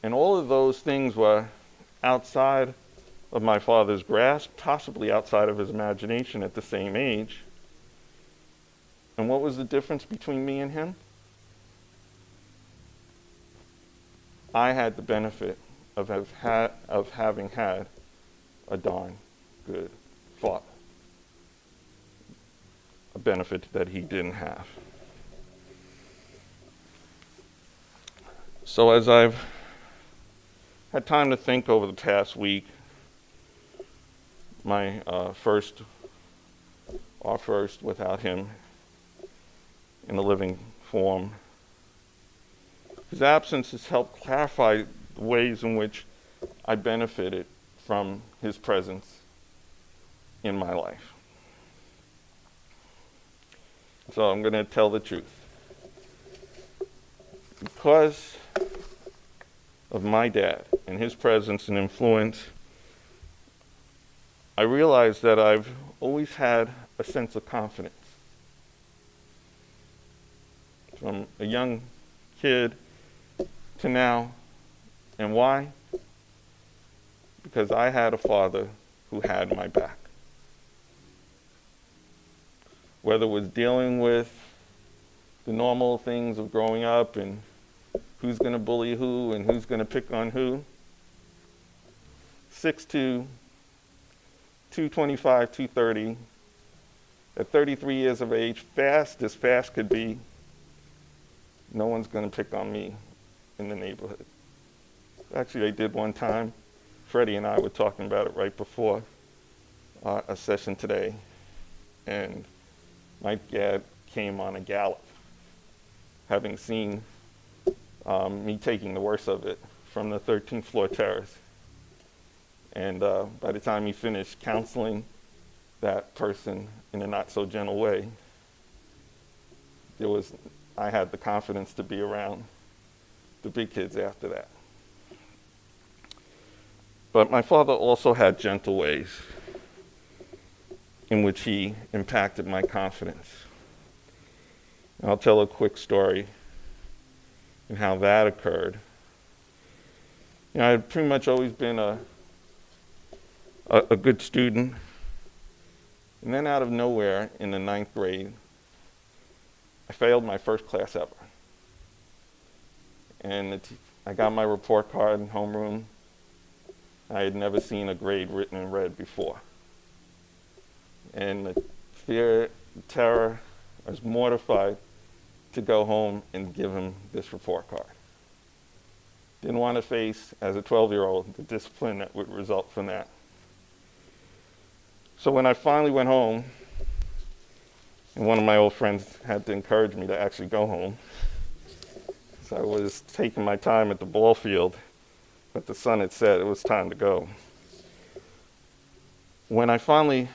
And all of those things were outside of my father's grasp, possibly outside of his imagination at the same age. And what was the difference between me and him? I had the benefit of having had a darn good father. A benefit that he didn't have. So as I've had time to think over the past week, our first without him in a living form, his absence has helped clarify the ways in which I benefited from his presence in my life. So I'm going to tell the truth. Because of my dad and his presence and influence, I realized that I've always had a sense of confidence. From a young kid to now. And why? Because I had a father who had my back. Whether it was dealing with the normal things of growing up and who's going to bully who and who's going to pick on who. 6'2", 225, 230, at 33 years of age, fast as fast could be. No one's going to pick on me in the neighborhood. Actually, they did one time. Freddie and I were talking about it right before a session today, and my dad came on a gallop, having seen me taking the worst of it from the 13th floor terrace. And by the time he finished counseling that person in a not so gentle way, I had the confidence to be around the big kids after that. But my father also had gentle ways in which he impacted my confidence. And I'll tell a quick story and how that occurred. I had pretty much always been a good student. And then out of nowhere, in the 9th grade, I failed my first class ever. And I got my report card in homeroom. I had never seen a grade written in red before. And the fear, terror, I was mortified to go home and give him this report card. Didn't want to face, as a 12-year-old, the discipline that would result from that. So when I finally went home, and one of my old friends had to encourage me to actually go home, so I was taking my time at the ball field, but the sun had set, it was time to go. When I finally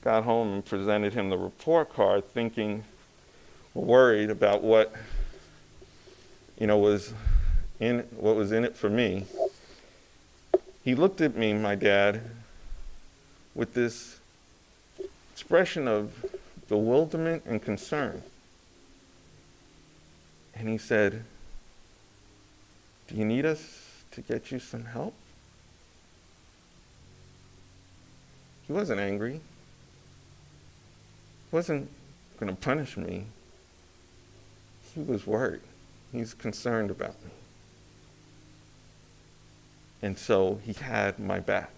got home and presented him the report card, worried about what was in it for me, he looked at me, my dad, with this expression of bewilderment and concern. And he said, "Do you need us to get you some help?" He wasn't angry. He wasn't going to punish me. He was worried. He's concerned about me. And so he had my back.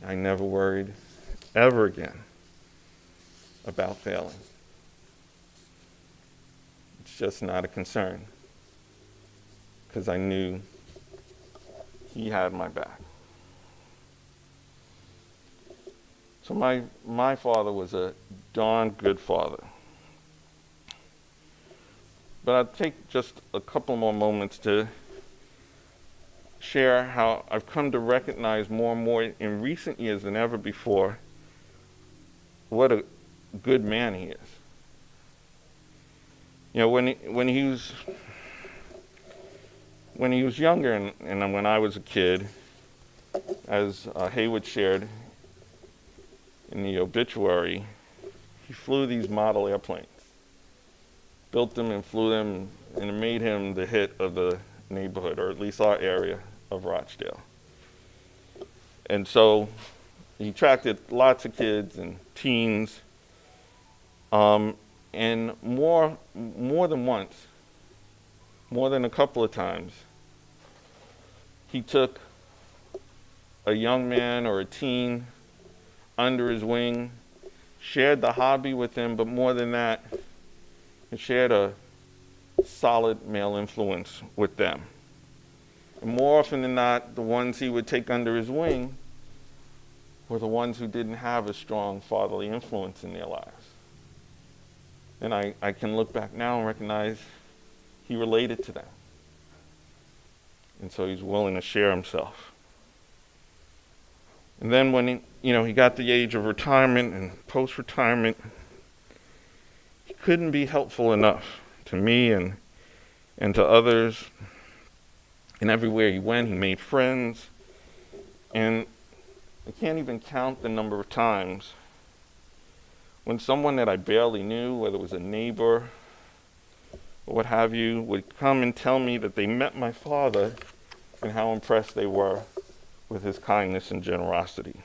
I never worried ever again about failing. It's just not a concern, because I knew he had my back. So my father was a darn good father. But I'll take just a couple more moments to share how I've come to recognize more and more in recent years than ever before what a good man he is. When he was younger and when I was a kid, as Haywood shared in the obituary, he flew these model airplanes, built them and flew them, and it made him the hit of the neighborhood, or at least our area of Rochdale. And so he attracted lots of kids and teens, and more than once, more than a couple of times, he took a young man or a teen under his wing, shared the hobby with him, but more than that, he shared a solid male influence with them. And more often than not, the ones he would take under his wing were the ones who didn't have a strong fatherly influence in their lives. And I can look back now and recognize he related to them. And so he's willing to share himself. And then when he got the age of retirement and post-retirement, he couldn't be helpful enough to me and to others. And everywhere he went, he made friends. And I can't even count the number of times when someone that I barely knew, whether it was a neighbor or what have you, would come and tell me that they met my father and how impressed they were with his kindness and generosity.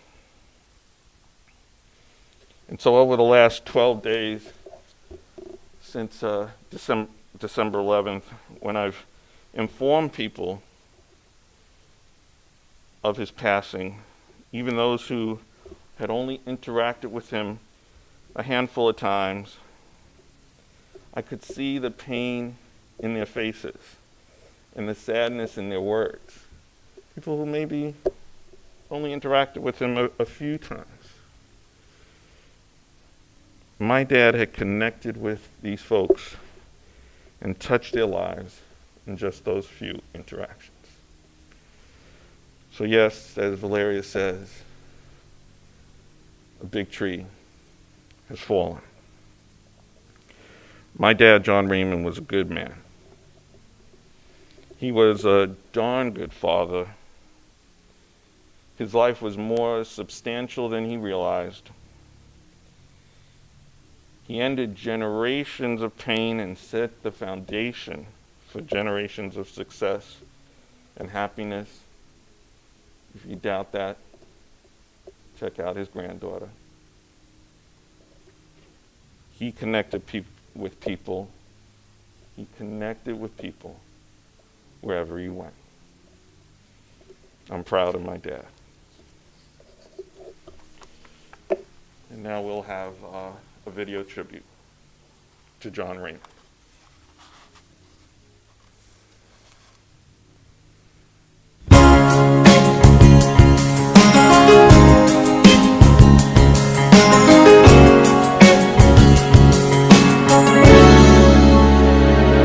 And so over the last 12 days, since December 11th, when I've informed people of his passing, even those who had only interacted with him a handful of times. I could see the pain in their faces and the sadness in their words. People who maybe only interacted with him a few times. My dad had connected with these folks and touched their lives in just those few interactions. So yes, as Valeria says, a big tree has fallen. My dad, John Raymond, was a good man. He was a darn good father. His life was more substantial than he realized. He ended generations of pain and set the foundation for generations of success and happiness. If you doubt that, check out his granddaughter. He connected with people. He connected with people wherever he went. I'm proud of my dad. And now we'll have a video tribute to John Raymond.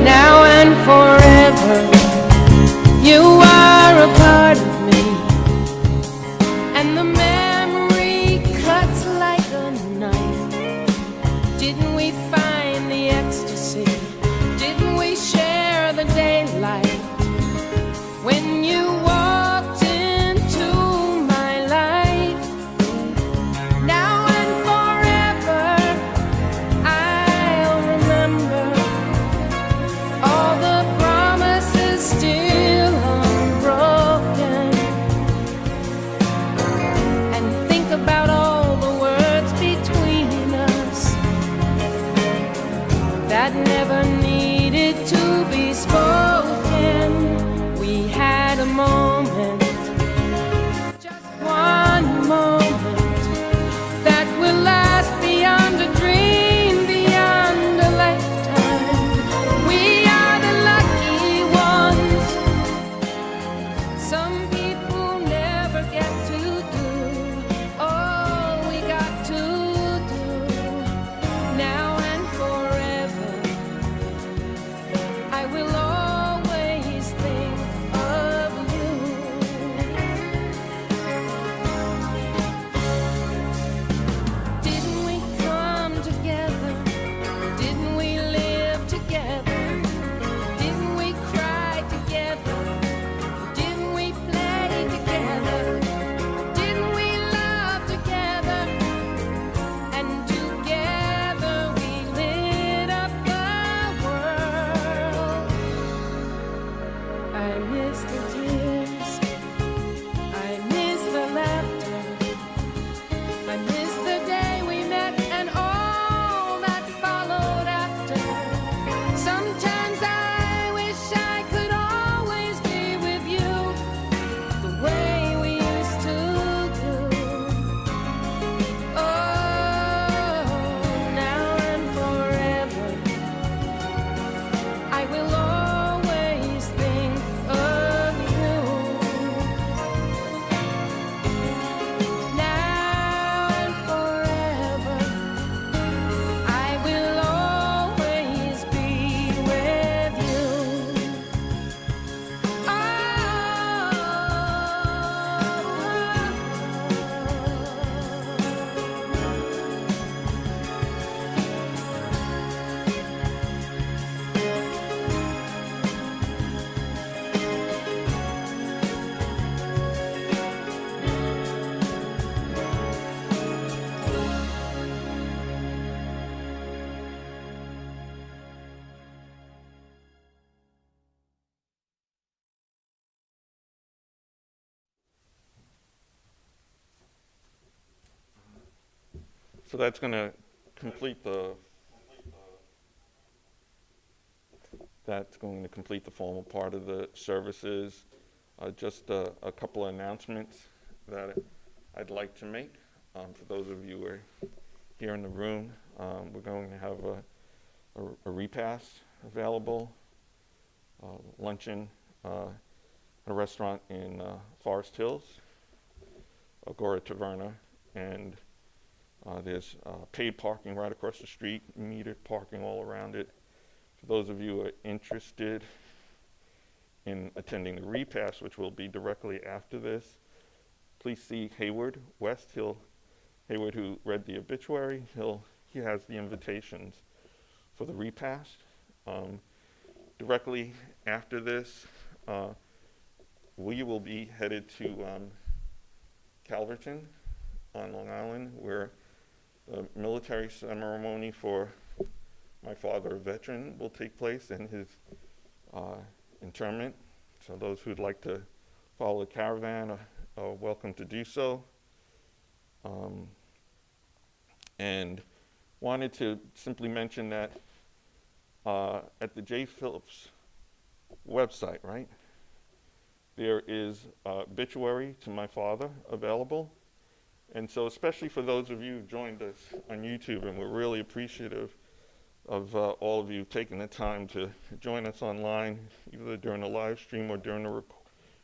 Now and forever, you are a part of me, and the memory cuts like a knife. Didn't we find the ecstasy? Didn't we share the daylight when you walked into my life? Now and forever, I'll remember all the promises still unbroken, and think about all the words between us that never needed to be spoken. We had a moment, just one moment, that will last beyond a dream, beyond a lifetime. We are the lucky ones. Some people never get to do all we got to do. Now and forever, I will always think of you. Didn't we come together? Didn't we live together? Didn't we cry together? Didn't we play together? Didn't we love together? And together we lit up the world. I miss the tears, I miss the laughter, I miss the day we met and all that followed after. Sometimes I wish I could always be with you, the way we used to do. Oh, now and forever, I will always think of you. Now and forever, I will always be with you. So that's going to complete the That's going to complete the formal part of the services. Just a couple of announcements that I'd like to make. For those of you who are here in the room, we're going to have a repast available, luncheon at a restaurant in Forest Hills, Agora Taverna, and there's paid parking right across the street, metered parking all around it. For those of you who are interested in attending the repast, which will be directly after this, please see Hayward West. Hayward, who read the obituary, he has the invitations for the repast. Directly after this, we will be headed to Calverton on Long Island, where the military ceremony for my father, a veteran, will take place, and his interment. So those who'd like to follow the caravan are welcome to do so. And wanted to simply mention that at the J. Phillips website, right, there is obituary to my father available. And so especially for those of you who joined us on YouTube, and we're really appreciative of all of you taking the time to join us online, either during the live stream or during the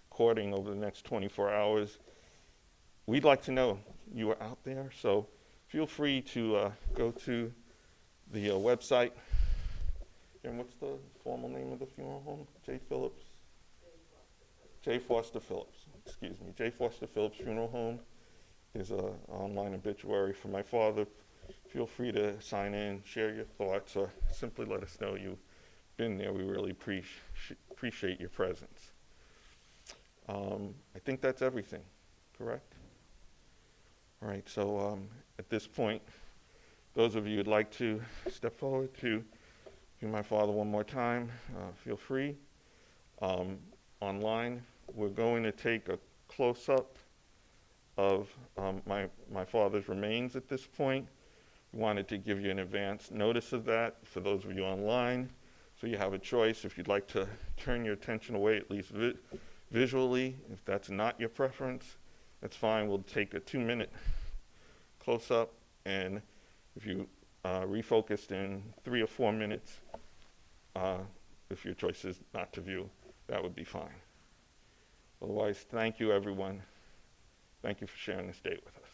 recording over the next 24 hours. We'd like to know you are out there, so feel free to go to the website. And what's the formal name of the funeral home? J. Phillips? J. Foster Phillips, excuse me. J. Foster Phillips Funeral Home is an online obituary for my father. Feel free to sign in, share your thoughts, or simply let us know you've been there. We really appreciate your presence. I think that's everything, correct? All right, so at this point, those of you who'd like to step forward to view my father one more time, feel free. Online, we're going to take a close-up of my father's remains at this point. We wanted to give you an advance notice of that for those of you online, so you have a choice if you'd like to turn your attention away, at least visually. If that's not your preference, that's fine. We'll take a 2-minute close-up, and if you refocused in 3 or 4 minutes, if your choice is not to view, that would be fine. Otherwise, thank you, everyone. Thank you for sharing this day with us.